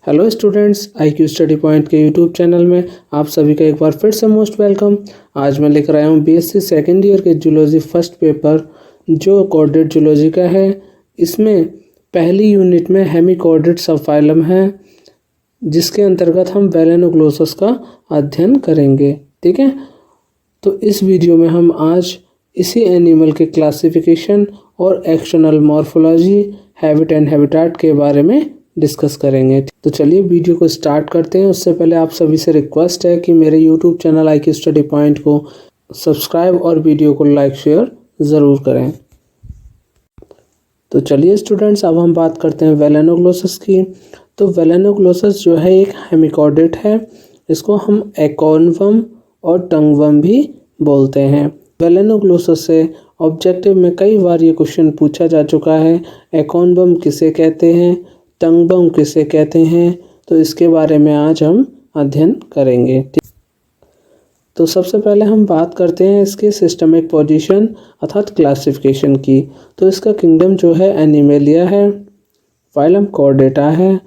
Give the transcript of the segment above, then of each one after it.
Hello students, IQ study point के YouTube channel में आप सभी का एक बार फिर से मोस्ट वेलकम। आज मैं लेकर आया हूँ BSc सेकेंड ईयर के जूलॉजी फर्स्ट पेपर जो कोऑर्डिनेट जूलॉजी का है। इसमें पहली यूनिट में हेमिकोऑर्डिनेट सबफाइलम है, जिसके अंतर्गत हम वेलेनोग्लोसस का अध्ययन करेंगे। ठीक है, तो इस वीडियो में हम आज इसी एनिमल के क्लासिफिकेशन और external morphology, habit and habitat के बारे में डिस्कस करेंगे। तो चलिए वीडियो को स्टार्ट करते हैं। उससे पहले आप सभी से रिक्वेस्ट है कि मेरे YouTube channel IQ study point को सब्सक्राइब और वीडियो को लाइक शेयर ज़रूर करें। तो चलिए स्टूडेंट्स, अब हम बात करते हैं वेलेनोग्लोसस की। तो वेलेनोग्लोसस जो है एक हेमिकोऑर्डिनेट है। इसको हम एकोनवर्म और टंगवर्म भी बोलते हैं। वेलेनोग्लोसस से ऑब्जेक्टिव में कई बार ये क्वेश्चन पूछा जा चुका है, एकोनवर्म किसे कहते हैं, टंगवर्म किसे कहते हैं। तो इसके बारे में आज हम अध्ययन करेंगे। तो सबसे पहले हम बात करते हैं इसके सिस्टमिक पोजीशन अर्थात क्लासिफिकेशन की। तो इसका किंगडम जो है एनिमेलिया है, फाइलम कॉर्डेटा है।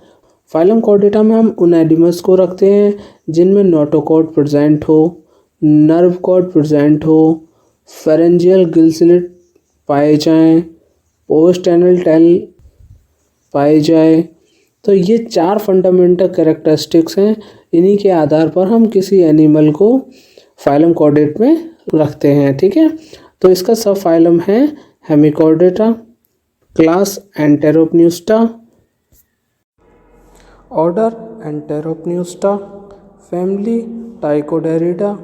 फाइलम कॉर्डेटा में हम उन एनिमल्स को रखते हैं जिनमें नोटोकॉर्ड प्रेजेंट हो, नर्व कॉर्ड प्रेजेंट हो, फेरेंजियल गिल स्लिट पाए जाएं, पोस्ट एनल टेल पाए जाए। तो ये चार फंडामेंटल कैरेक्टरिस्टिक्स हैं। इन्हीं के आधार पर हम किसी एनिमल को फाइलम कॉर्डेट में रखते हैं। ठीक है, तो इसका सब फाइलम है Hemichordata, class Enteropneusta, order Enteropneusta, family Ptychoderidae,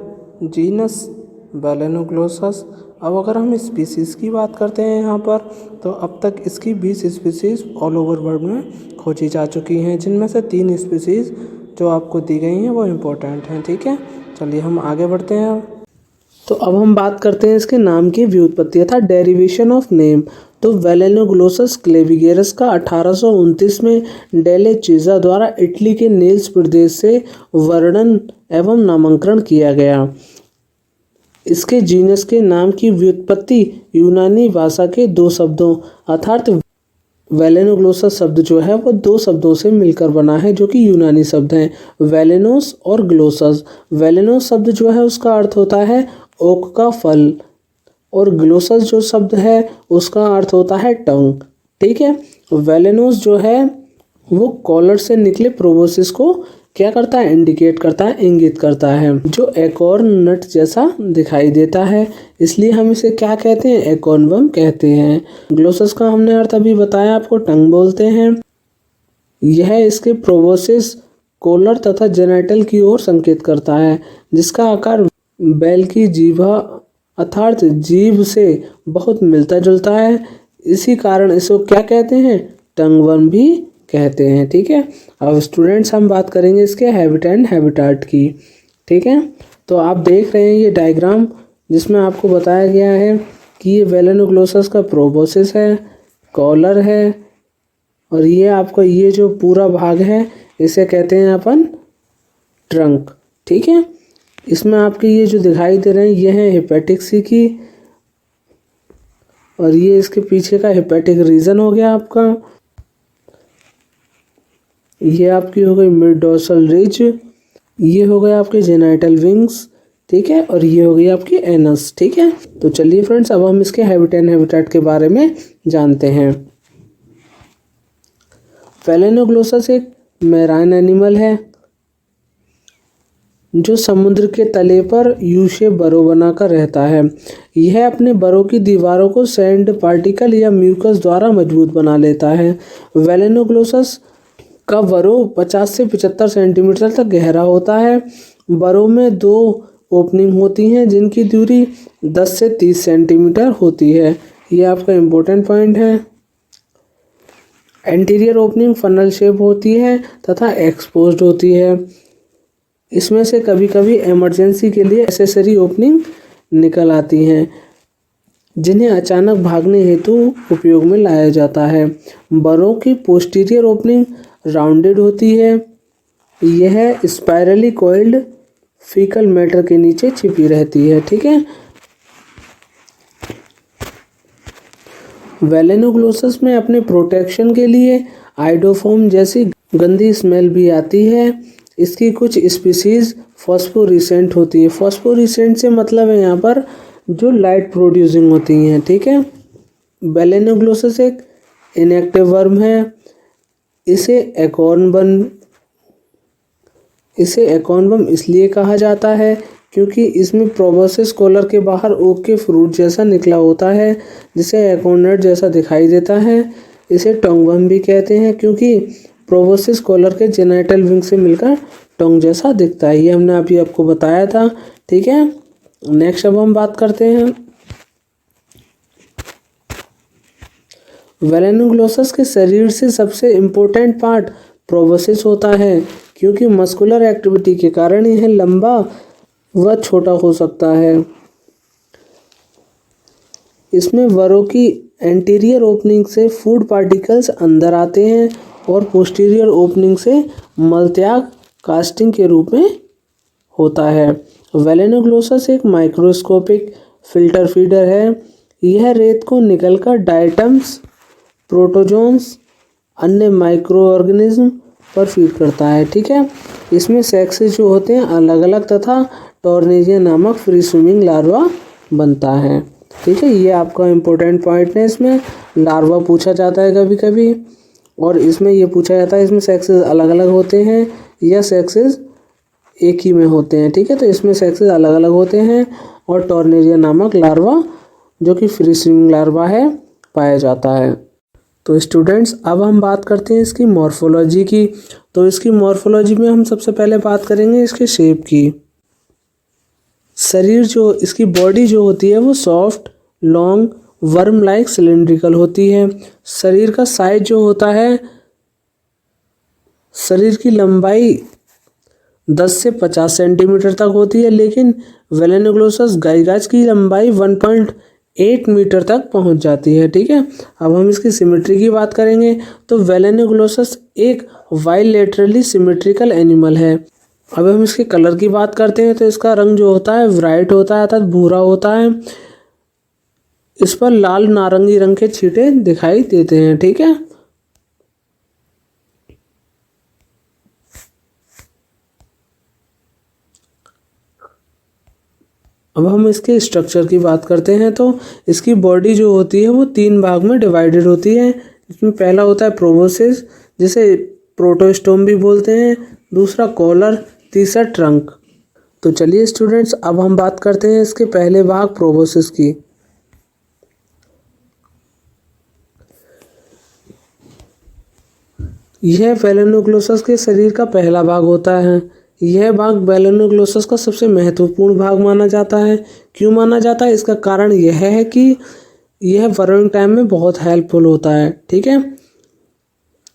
genus Balanoglossus. अब अगर हम स्पीसीज़ की बात करते हैं यहाँ पर, तो अब तक इसकी 20 स्पीसीज़ ऑल ओवर वर्ल्ड में खोजी जा चुकी हैं, जिनमें से 3 स्पीसीज़ जो आपको दी गई हैं वो इम्पोर्टेंट हैं। ठीक है, चलिए हम आगे बढ़ते हैं। तो अब हम बात करते हैं इसके नाम की व्युत्पत्ति अर्थात डेरिवेशन ऑफ नेम। तो वेलेनोग्लोसस क्लेविगेरस का 1829 में डेले चीज़ा द्वारा इटली के नेल्स प्रदेश से वर्णन एवं नामकरण किया गया। इसके जीनस के नाम की व्युत्पत्ति यूनानी भाषा के 2 शब्दों अर्थात वेलेनोग्लोसस शब्द जो है वो 2 शब्दों से मिलकर बना है, जो कि यूनानी शब्द हैं, वेलेनोस और ग्लोसस। वेलेनोस शब्द जो है उसका अर्थ होता है ओक का फल, और ग्लोसस जो शब्द है उसका अर्थ होता है टंग। ठीक है, वेलेनोस जो है वो कॉलर से निकले प्रोबोसिस को क्या करता है, इंडिकेट करता है, इंगित करता है, जो एकोर्न नट जैसा दिखाई देता है। इसलिए हम इसे क्या कहते हैं, एकोनवर्म कहते हैं। ग्लोसस का हमने अर्थ अभी बताया आपको, टंग बोलते हैं। यह इसके प्रोबोसिस, कॉलर तथा जेनिटल की ओर संकेत करता है, जिसका आकार बैल की जीभा अर्थात जीभ से बहुत मिलता जुलता है। इसी कारण इसको क्या कहते हैं, टंगवर्म भी कहते हैं। ठीक है, अब स्टूडेंट्स हम बात करेंगे इसके हैबिट एंड हैबिटेट की। ठीक है, तो आप देख रहे हैं ये डायग्राम, जिसमें आपको बताया गया है कि ये वेलेनोग्लोसस का प्रोबोसिस है, कॉलर है, और ये आपको ये जो पूरा भाग है इसे कहते हैं अपन ट्रंक। ठीक है, इसमें आपके ये जो दिखाई दे रहे हैं ये है हेपेटिक सी की, और ये इसके पीछे का हेपेटिक रीजन हो गया आपका। ये आपकी हो गई मिड डोर्सल रिज, ये हो गया आपके जेनाइटल विंग्स। ठीक है, और ये हो गई आपकी एनस। ठीक है, तो चलिए फ्रेंड्स, अब हम इसके हैबिट एंड हैबिटेट के बारे में जानते हैं। वेलेनोग्लोसस एक मैराइन एनिमल है जो समुद्र के तले पर यू शेप बरो बनाकर रहता है। यह अपने बरो की दीवारों को सैंड पार्टिकल या म्यूकस द्वारा मजबूत बना लेता है। वेलेनोग्लोसस का बरो 50 से 75 सेंटीमीटर तक गहरा होता है। बरो में 2 ओपनिंग होती हैं जिनकी दूरी 10 से 30 सेंटीमीटर होती है। ये आपका इम्पोर्टेंट पॉइंट है। एंटीरियर ओपनिंग फनल शेप होती है तथा एक्सपोज्ड होती है। इसमें से कभी कभी इमरजेंसी के लिए एसेसरी ओपनिंग निकल आती हैं, जिन्हें अचानक भागने हेतु उपयोग में लाया जाता है। बरों की पोस्टीरियर ओपनिंग राउंडेड होती है। यह स्पाइरली कॉइल्ड फीकल मैटर के नीचे छिपी रहती है। ठीक है, वेलेनोग्लोसस में अपने प्रोटेक्शन के लिए आइडोफोम जैसी गंदी स्मेल भी आती है। इसकी कुछ स्पीसीज फॉस्फोरेसेंट होती है। फॉस्फोरेसेंट से मतलब है यहाँ पर जो लाइट प्रोड्यूसिंग होती हैं, ठीक है। बेलेनोग्लोसस एक इनएक्टिव वर्म है। इसे एकोनबम इसलिए कहा जाता है क्योंकि इसमें प्रोबोसिस कॉलर के बाहर ओक के फ्रूट जैसा निकला होता है, जिसे एकोनट जैसा दिखाई देता है। इसे टोंगवर्म भी कहते हैं क्योंकि प्रोबोसिस कॉलर के जेनाइटल विंग से मिलकर टोंग जैसा दिखता है। ये हमने अभी आपको बताया था, ठीक है। नेक्स्ट अब हम बात करते हैं वेलेनोग्लोसस के शरीर से सबसे इम्पोर्टेंट पार्ट प्रोबोसिस होता है क्योंकि मस्कुलर एक्टिविटी के कारण यह लंबा व छोटा हो सकता है। इसमें वरों की एंटीरियर ओपनिंग से फूड पार्टिकल्स अंदर आते हैं और पोस्टीरियर ओपनिंग से मलत्याग कास्टिंग के रूप में होता है। वेलेनोग्लोसस एक माइक्रोस्कोपिक फिल्टर फीडर है। यह रेत को निकलकर डायटम्स, प्रोटोजोन्स, अन्य माइक्रो ऑर्गेनिज्म पर फीड करता है, ठीक है। इसमें सेक्सेस जो होते हैं अलग अलग तथा टॉर्नेजिया नामक फ्री स्विमिंग लार्वा बनता है, ठीक है। ये आपका इम्पोर्टेंट पॉइंट है। इसमें लार्वा पूछा जाता है कभी कभी, और इसमें ये पूछा जाता है इसमें सेक्सेस अलग अलग होते हैं या सेक्सेस एक ही में होते हैं, ठीक है। तो इसमें सेक्सेस अलग अलग होते हैं और टॉर्नेजिया नामक लार्वा जो कि फ्री स्विमिंग लार्वा है पाया जाता है। तो स्टूडेंट्स अब हम बात करते हैं इसकी मॉर्फोलॉजी की। तो इसकी मॉर्फोलॉजी में हम सबसे पहले बात करेंगे इसके शेप की। शरीर जो इसकी बॉडी जो होती है वो soft, long, worm like cylindrical होती है। शरीर का साइज जो होता है, शरीर की लंबाई 10 से 50 सेंटीमीटर तक होती है, लेकिन वेलेनोग्लोसस गाइगाच की लंबाई 1.8 मीटर तक पहुंच जाती है, ठीक है। अब हम इसकी सिमेट्री की बात करेंगे। तो वेलेनोग्लोसस एक बाइलेटरली सिमेट्रिकल एनिमल है। अब हम इसके कलर की बात करते हैं तो इसका रंग जो होता है ब्राइट होता है अर्थात भूरा होता है। इस पर लाल नारंगी रंग के छींटे दिखाई देते हैं, ठीक है। अब हम इसके स्ट्रक्चर की बात करते हैं। तो इसकी बॉडी जो होती है वो 3 भाग में डिवाइडेड होती है। इसमें पहला होता है प्रोबोसिस, जिसे प्रोटोस्टोम भी बोलते हैं, दूसरा कॉलर, तीसरा ट्रंक। तो चलिए स्टूडेंट्स अब हम बात करते हैं इसके पहले भाग प्रोबोसिस की। यह वेलेनोग्लोसस के शरीर का पहला भाग होता है। यह भाग वेलेनोग्लोसस का सबसे महत्वपूर्ण भाग माना जाता है। क्यों माना जाता है? इसका कारण यह है कि यह बर्रोइंग टाइम में बहुत हेल्पफुल होता है, ठीक है।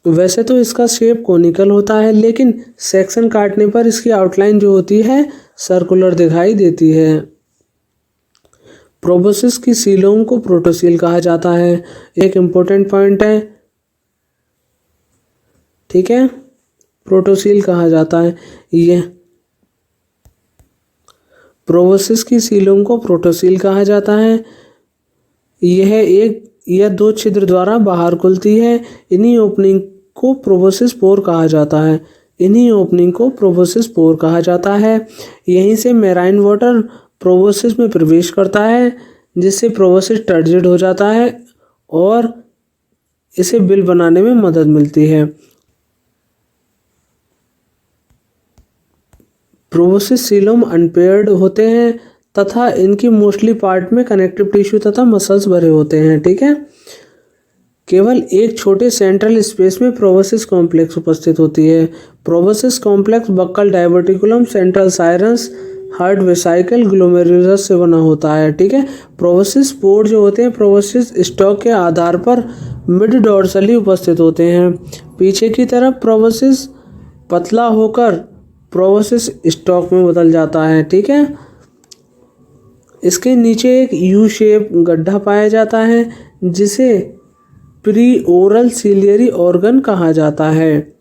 वैसे तो इसका शेप कोनिकल होता है, लेकिन सेक्शन काटने पर इसकी आउटलाइन जो होती है सर्कुलर दिखाई देती है। प्रोबोसिस की सीलों को प्रोटोसील कहा जाता है। एक इम्पोर्टेंट पॉइंट है, ठीक है, प्रोटोसील कहा जाता है। यह प्रोबोसिस की सीलों को प्रोटोसील कहा जाता है। यह एक या 2 छिद्र द्वारा बाहर खुलती है। इन्हीं ओपनिंग को प्रोबोसिस पोर कहा जाता है। इन्हीं ओपनिंग को प्रोबोसिस पोर कहा जाता है। यहीं से मेराइन वाटर प्रोबोसिस में प्रवेश करता है, जिससे प्रोबोसिस टर्जिड हो जाता है और इसे बिल बनाने में मदद मिलती है। प्रोबोसिस सीलोम अनपेयर्ड होते हैं तथा इनकी मोस्टली पार्ट में कनेक्टिव टिश्यू तथा मसल्स भरे होते हैं, ठीक है। केवल एक छोटे सेंट्रल स्पेस में प्रोबोसिस कॉम्प्लेक्स उपस्थित होती है। Proboscis complex buccal diverticulum, central sinus, heart vesicle, glomerulus से बना होता है, ठीक है। प्रोबोसिस पोर जो होते हैं प्रोबोसिस स्टॉक के आधार पर मिड डॉर्सली उपस्थित होते हैं। पीछे की तरफ प्रोबोसिस पतला होकर प्रोबोसिस स्टॉक में बदल जाता है, ठीक है। इसके नीचे एक यू शेप गड्ढा पाया जाता है, जिसे प्री ओरल सीलियरी ऑर्गन कहा जाता है।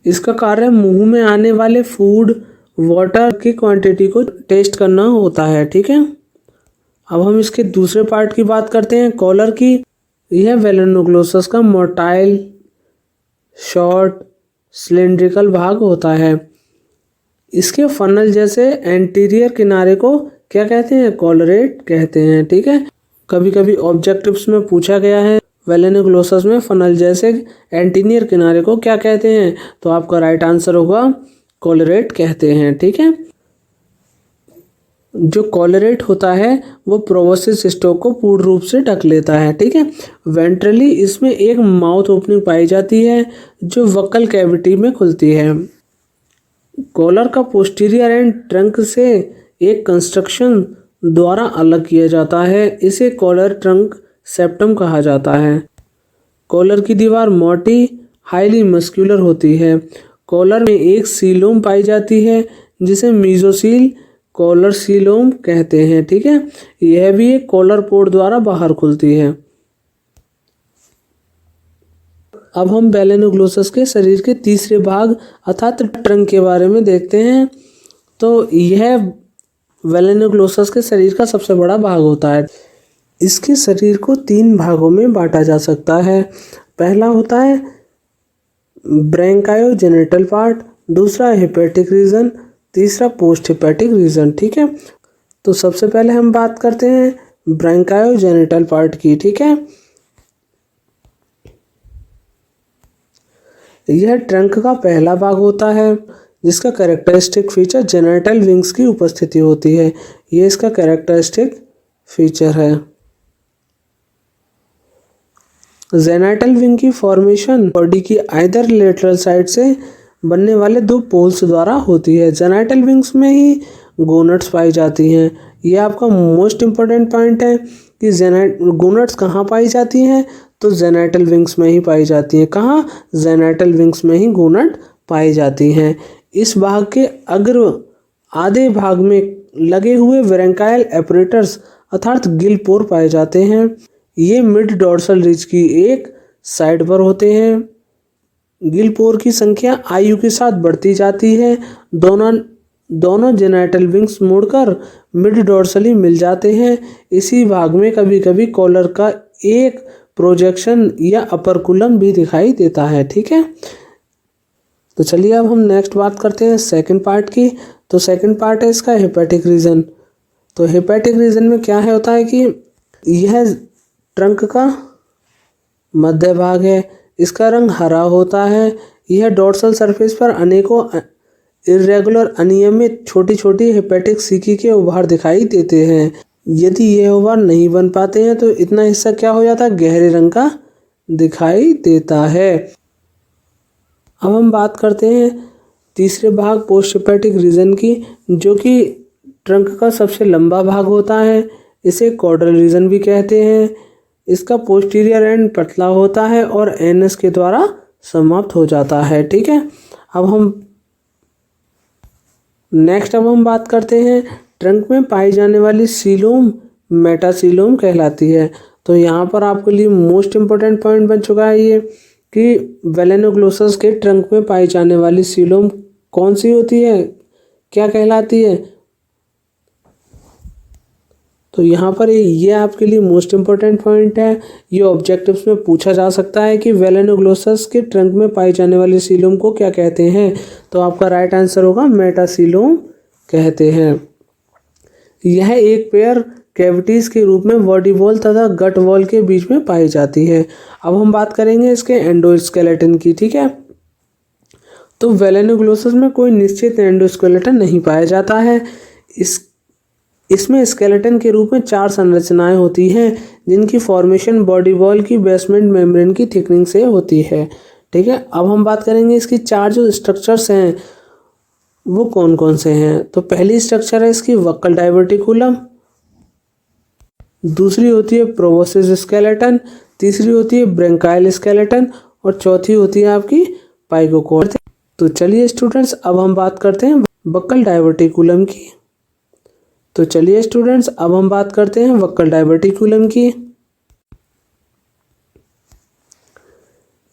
इसका कार्य मुंह में आने वाले फूड, वाटर की क्वांटिटी को टेस्ट करना होता है, ठीक है। अब हम इसके दूसरे पार्ट की बात करते हैं, कॉलर की। यह वेलेनोग्लोसस का मोटाइल, शॉर्ट, सिलेंड्रिकल भाग होता है। इसके फनल जैसे एंटीरियर किनारे को क्या कहते हैं? कॉलरेट कहते हैं। ठीक है, कभी कभी ऑब्जेक्टिव्स में पूछा गया है वेलेनोग्लोसस में फनल जैसे एंटीरियर किनारे को क्या कहते हैं? तो आपका राइट आंसर होगा कॉलरेट कहते हैं। ठीक है, जो कॉलरेट होता है वो प्रोबोसिस स्टॉक को पूर्ण रूप से ढक लेता है। ठीक है, वेंट्रली इसमें एक माउथ ओपनिंग पाई जाती है जो वक्कल कैविटी में खुलती है। कॉलर का पोस्टीरियर एंड ट्रंक से एक कंस्ट्रक्शन द्वारा अलग किया जाता है, इसे कॉलर ट्रंक सेप्टम कहा जाता है। कॉलर की दीवार मोटी हाईली मस्कुलर होती है। कॉलर में एक सीलोम पाई जाती है जिसे मीजोसील कॉलर सीलोम कहते हैं। ठीक है, यह भी एक कॉलर पोर्ट द्वारा बाहर खुलती है। अब हम वेलेनोग्लोसस के शरीर के तीसरे भाग अर्थात ट्रंक के बारे में देखते हैं। तो यह वेलेनोग्लोसस के शरीर का सबसे बड़ा भाग होता है। इसके शरीर को 3 भागों में बांटा जा सकता है। पहला होता है ब्रैंकायोजेनिटल पार्ट, दूसरा हेपेटिक रीजन, तीसरा पोस्ट हेपेटिक रीजन। ठीक है, तो सबसे पहले हम बात करते हैं ब्रैंकायोजेनिटल पार्ट की। ठीक है, यह ट्रंक का पहला भाग होता है जिसका कैरेक्टरिस्टिक फीचर जेनिटल विंग्स की उपस्थिति होती है। यह इसका कैरेक्टरिस्टिक फीचर है। जेनिटल विंग की फॉर्मेशन बॉडी की आइदर लेटरल साइड से बनने वाले 2 पोल्स द्वारा होती है। जेनिटल विंग्स में ही गोनट्स पाई जाती हैं। यह आपका मोस्ट इम्पोर्टेंट पॉइंट है कि गोनट्स कहाँ पाई जाती हैं? तो जेनिटल विंग्स में ही पाई जाती हैं। कहाँ? जेनिटल विंग्स में ही गोनट पाई जाती हैं। इस भाग के अग्र आधे भाग में लगे हुए ब्रैंकायल एपरेटर्स अर्थात गिल पोर पाए जाते हैं। ये मिड डॉर्सल रिज की एक साइड पर होते हैं। गिल पोर की संख्या आयु के साथ बढ़ती जाती है। दोनों जेनिटल विंग्स मुड़कर मिड डॉर्सली मिल जाते हैं। इसी भाग में कभी कभी कॉलर का एक प्रोजेक्शन या अपरकुलम भी दिखाई देता है। ठीक है, तो चलिए अब हम नेक्स्ट बात करते हैं सेकंड पार्ट की। तो सेकंड पार्ट है इसका हेपेटिक रीजन। तो हेपेटिक रीजन में क्या है होता है कि यह ट्रंक का मध्य भाग है। इसका रंग हरा होता है। यह डॉर्सल सरफेस पर अनेकों इरेगुलर अनियमित छोटी छोटी हेपेटिक सीकी के उभार दिखाई देते हैं। यदि ये उभार नहीं बन पाते हैं तो इतना हिस्सा क्या हो जाता है? गहरे रंग का दिखाई देता है। अब हम बात करते हैं तीसरे भाग पोस्ट हेपेटिक रीजन की, जो कि ट्रंक का सबसे लंबा भाग होता है। इसे कॉर्डल रीजन भी कहते हैं। इसका पोस्टीरियर एंड पतला होता है और एनएस के द्वारा समाप्त हो जाता है। ठीक है, अब हम बात करते हैं ट्रंक में पाई जाने वाली सीलोम मेटासीलोम कहलाती है। तो यहाँ पर आपके लिए मोस्ट इम्पोर्टेंट पॉइंट बन चुका है ये कि वेलेनोग्लोसस के ट्रंक में पाई जाने वाली सीलोम कौन सी होती है, क्या कहलाती है? तो यहाँ पर ये आपके लिए मोस्ट इम्पोर्टेंट पॉइंट है। ये ऑब्जेक्टिव्स में पूछा जा सकता है कि वेलेनोग्लोसस के ट्रंक में पाई जाने वाली सीलोम को क्या कहते हैं? तो आपका राइट आंसर होगा मेटासीलोम कहते हैं। यह एक पेयर कैविटीज के रूप में बॉडी वॉल तथा गट वॉल के बीच में पाई जाती है। अब हम बात करेंगे इसके एंडोस्केलेटन की। ठीक है, तो वेलेनोग्लोसस में कोई निश्चित एंडोस्केलेटन नहीं पाया जाता है। इसमें स्केलेटन के रूप में 4 संरचनाएं होती हैं जिनकी फॉर्मेशन बॉडी वॉल की बेसमेंट मेम्ब्रेन की थिकनिंग से होती है। ठीक है, अब हम बात करेंगे इसकी 4 जो स्ट्रक्चर्स हैं वो कौन कौन से हैं। तो पहली स्ट्रक्चर है इसकी वक्कल डाइवर्टिकुलम, दूसरी होती है प्रोबोसिस स्केलेटन, तीसरी होती है ब्रैंकायल स्केलेटन और चौथी होती है आपकी पाइकोकॉर्ड। तो चलिए स्टूडेंट्स अब हम बात करते हैं वक्कल डाइवर्टिकुलम की।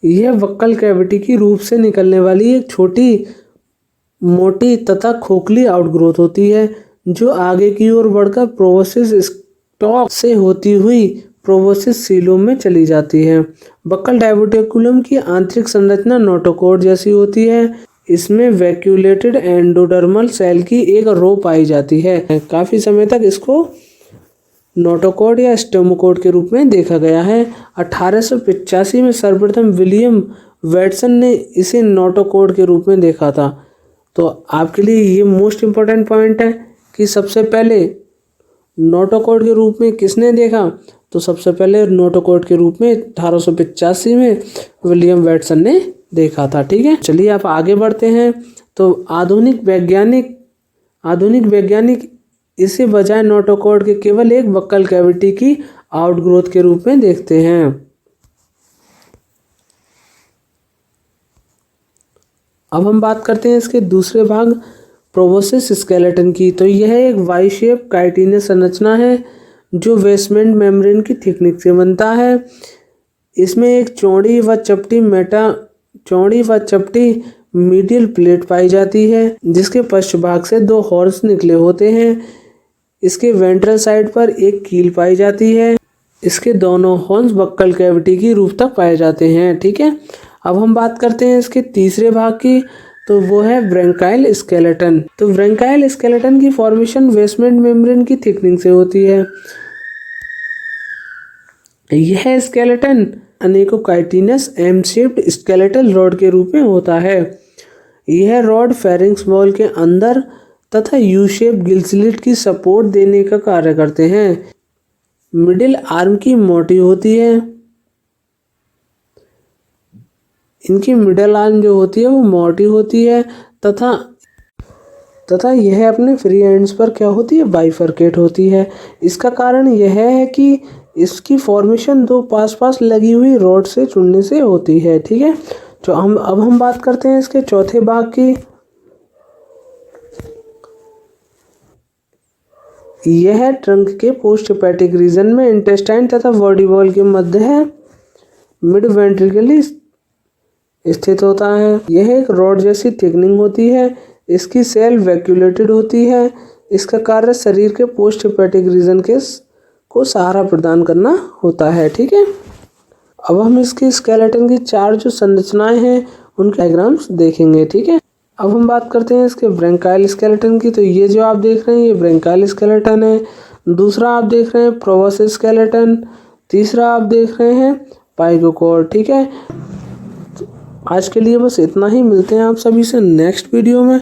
यह वक्कल कैविटी की रूप से निकलने वाली एक छोटी मोटी तथा खोखली आउटग्रोथ होती है जो आगे की ओर बढ़कर प्रोबोसिस स्टॉक से होती हुई प्रोबोसिस सीलोम में चली जाती है। बक्कल डायवर्टिकुलम की आंतरिक संरचना नोटोकॉर्ड जैसी होती है। इसमें वैक्यूलेटेड एंडोडर्मल सेल की एक रो पाई जाती है। काफ़ी समय तक इसको नोटोकॉर्ड या स्टेमोकॉर्ड के रूप में देखा गया है। 1885 में सर्वप्रथम विलियम वैटसन ने इसे नोटोकॉर्ड के रूप में देखा था। तो आपके लिए ये मोस्ट इम्पोर्टेंट पॉइंट है कि सबसे पहले नोटोकॉर्ड के रूप में किसने देखा, तो सबसे पहले नोटोकॉर्ड के रूप में 1885 में विलियम वैटसन ने देखा था। ठीक है, चलिए आप आगे बढ़ते हैं। तो आधुनिक वैज्ञानिक इसे बजाय नोटोकॉर्ड के केवल एक बक्कल कैविटी की आउटग्रोथ के रूप में देखते हैं। अब हम बात करते हैं इसके दूसरे भाग प्रोबोसिस स्केलेटन की। तो यह एक वाई शेप काइटिनस संरचना है जो बेसमेंट मेम्ब्रेन की थिकनेस से बनता है। इसमें एक चौड़ी व चपटी मीडियल प्लेट पाई जाती है जिसके पश्च भाग से 2 हॉर्न्स निकले होते हैं। इसके वेंट्रल साइड पर एक कील पाई जाती है। इसके दोनों हॉर्न्स बक्कल कैविटी की रूफ तक पाए जाते हैं। ठीक है, अब हम बात करते हैं इसके तीसरे भाग की, तो वो है ब्रैंकाइल स्केलेटन। तो ब्रैंकाइल स्केलेटन की फॉर्मेशन बेसमेंट मेम्ब्रेन की थिकनिंग से होती है। यह स्केलेटन अनेकों chitinous M shaped skeletal rod के रूप में होता है। यह रॉड फेरिंक्स वॉल के अंदर तथा यू शेप गिल स्लिट की सपोर्ट देने का कार्य करते हैं। मिडिल आर्म की मोटी होती है। इनकी मिडल आर्म जो होती है वो मोटी होती है तथा यह अपने फ्री एंड्स पर क्या होती है, बाइफरकेट होती है। इसका कारण यह है कि इसकी फॉर्मेशन 2 पास लगी हुई रॉड से जुड़ने से होती है। ठीक है, तो अब हम बात करते हैं इसके चौथे भाग की। यह ट्रंक के पोस्ट हेपेटिक रीजन में इंटेस्टाइन तथा बॉडी वॉल के मध्य है, मिड वेंट्रिकली स्थित होता है। यह एक रॉड जैसी थिकनिंग होती है। इसकी सेल वैक्यूलेटेड होती है। इसका कार्य शरीर के पोस्ट हेपेटिक रीजन को सहारा प्रदान करना होता है। ठीक है, अब हम इसके स्केलेटन की 4 जो संरचनाएं हैं उनके डायग्राम्स देखेंगे। ठीक है, अब हम बात करते हैं इसके ब्रैंकाइल स्केलेटन की। तो ये जो आप देख रहे हैं ये ब्रैंकाइल स्केलेटन है। दूसरा आप देख रहे हैं प्रोबोसिस स्केलेटन। तीसरा आप देख रहे हैं पाइकोकॉर्ड। ठीक है, आज के लिए बस इतना ही। मिलते हैं आप सभी से नेक्स्ट वीडियो में।